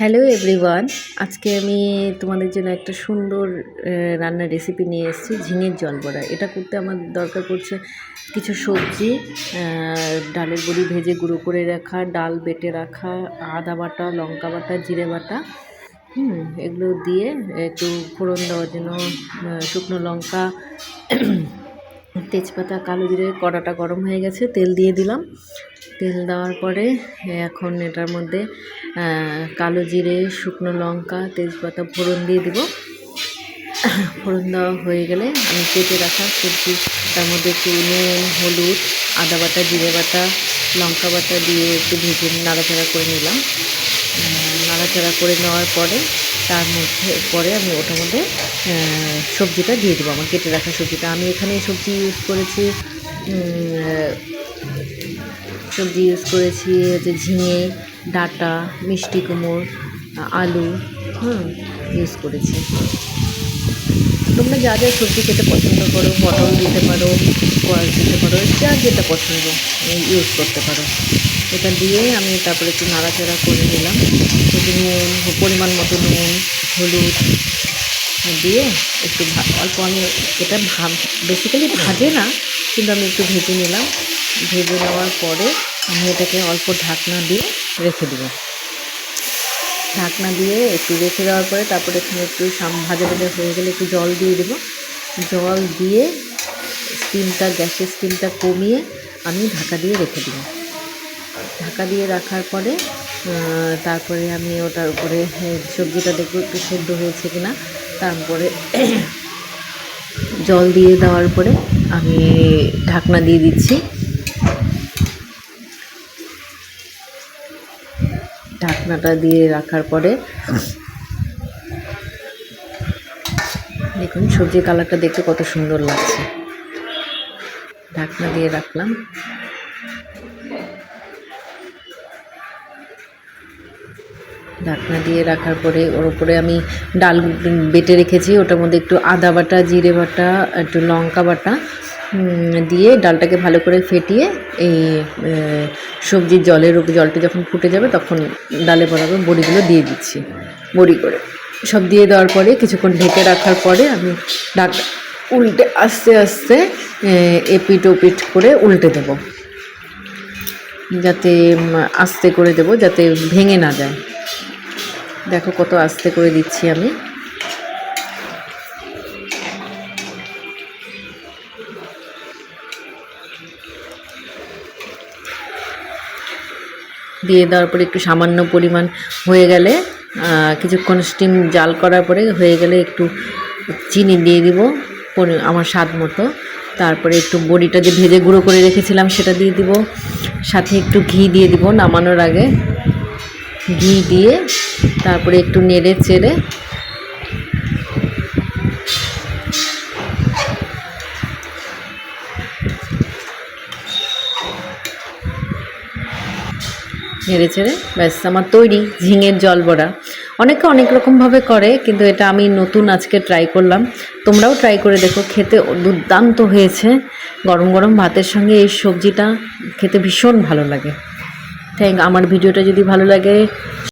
Hello everyone, আজকে আমি তোমাদের জন্য একটা সুন্দর রান্নার রেসিপি নিয়ে এসেছি। ঝিঙের জল বড়া। এটা করতে আমার দরকার পড়ছে কিছু সবজি, ডালের বড়ি ভেজে গুঁড়ো করে রাখা, ডাল বেটে রাখা, আদা বাটা, লঙ্কা বাটা, জিরে বাটা, এগুলো দিয়ে একটু ফোড়ন দেওয়ার জন্য শুকনো লঙ্কা, তেজপাতা, কালো জিরে। কড়াটা গরম হয়ে গেছে, তেল দিয়ে দিলাম। তেল দেওয়ার পরে এখন এটার মধ্যে কালো জিরে, শুকনো লঙ্কা, তেজপাতা ফোড়ন দিয়ে দিব। ফোড়ন দেওয়া হয়ে গেলে আমি কেটে রাখা সবজি, তার মধ্যে একটু নুন, হলুদ, আদা বাটা, জিরে বাটা, লঙ্কা বাটা দিয়ে একটু ভেজে নাড়াচাড়া করে নিলাম। নাড়াচাড়া করে নেওয়ার পরে আমি ওটার মধ্যে সবজিটা দিয়ে দেবো, আমার কেটে রাখা সবজিটা। আমি এখানে সবজি ইউজ করেছি যে ঝিঙে, ডাঁটা, মিষ্টি কুমড়ো, আলু ইউজ করেছি। তোমরা যা যা সবজি খেতে পছন্দ করো, পটল দিতে পারো, কোয়াশ দিতে পারো, যা যেটা পছন্দ ইউজ করতে পারো। এটা দিয়ে আমি তারপরে একটু নাড়াচাড়া করে নিলাম। একটু নুন, পরিমাণ মতো নুন, হলুদ দিয়ে একটু অল্প, আমি এটা বেসিক্যালি ভাজে না, কিন্তু আমি একটু ভেজে নিলাম। ভেজে নেওয়ার পরে আমি এটাকে অল্প ঢাকনা দিয়ে রেখে দেবো। ঢাকনা দিয়ে একটু রেখে দেওয়ার পরে তারপরে এখানে একটু ভাজা ভাজা হয়ে গেলে একটু জল দিয়ে দেবো। জল দিয়ে গ্যাসের স্টিমটা কমিয়ে আমি ঢাকা দিয়ে রেখে দেবো। ঢাকা দিয়ে রাখার পরে তারপরে আমি ওটার উপরে সবজিটা দেখবো একটু সেদ্ধ হয়েছে কিনা। তারপরে জল দিয়ে দেওয়ার পরে আমি ঢাকনা দিয়ে দিচ্ছি। ঢাকনাটা দিয়ে রাখার পরে দেখুন সবজির কালারটা দেখতে কত সুন্দর লাগছে। ঢাকনা দিয়ে রাখলাম। ঢাকনা দিয়ে রাখার পরে ওর উপরে আমি ডাল বেটে রেখেছি, ওটার মধ্যে একটু আদা বাটা, জিরে বাটা, একটু লঙ্কা বাটা দিয়ে ডালটাকে ভালো করে ফেটিয়ে এই সবজির জলটা যখন ফুটে যাবে তখন ডালে বরাবর বড়িগুলো দিয়ে দিচ্ছি। বড়ি করে সব দিয়ে দেওয়ার পরে কিছুক্ষণ ঢেকে রাখার পরে আমি উল্টে আস্তে আস্তে এপিট ওপিট করে উল্টে দেবো, যাতে আস্তে করে দেবো যাতে ভেঙে না যায়। দেখো কত আস্তে করে দিচ্ছি আমি। দিয়ে দেওয়ার পরে একটু সামান্য পরিমাণ হয়ে গেলে কিছুক্ষণ স্টিম জাল করার পরে হয়ে গেলে একটু চিনি দিয়ে দিব আমার স্বাদ মতো। তারপরে একটু বড়িটা যে ভেজে গুঁড়ো করে রেখেছিলাম সেটা দিয়ে দিব, সাথে একটু ঘি দিয়ে দিব নামানোর আগে। ঘি দিয়ে তারপরে একটু নেড়ে চেড়ে ব্যাস আমার তৈরি ঝিঙের জল বড়া। অনেকে অনেক রকমভাবে করে, কিন্তু এটা আমি নতুন আজকে ট্রাই করলাম। তোমরাও ট্রাই করে দেখো, খেতে দুর্দান্ত হয়েছে। গরম গরম ভাতের সঙ্গে এই সবজিটা খেতে ভীষণ ভালো লাগে। আমার ভিডিওটা যদি ভালো লাগে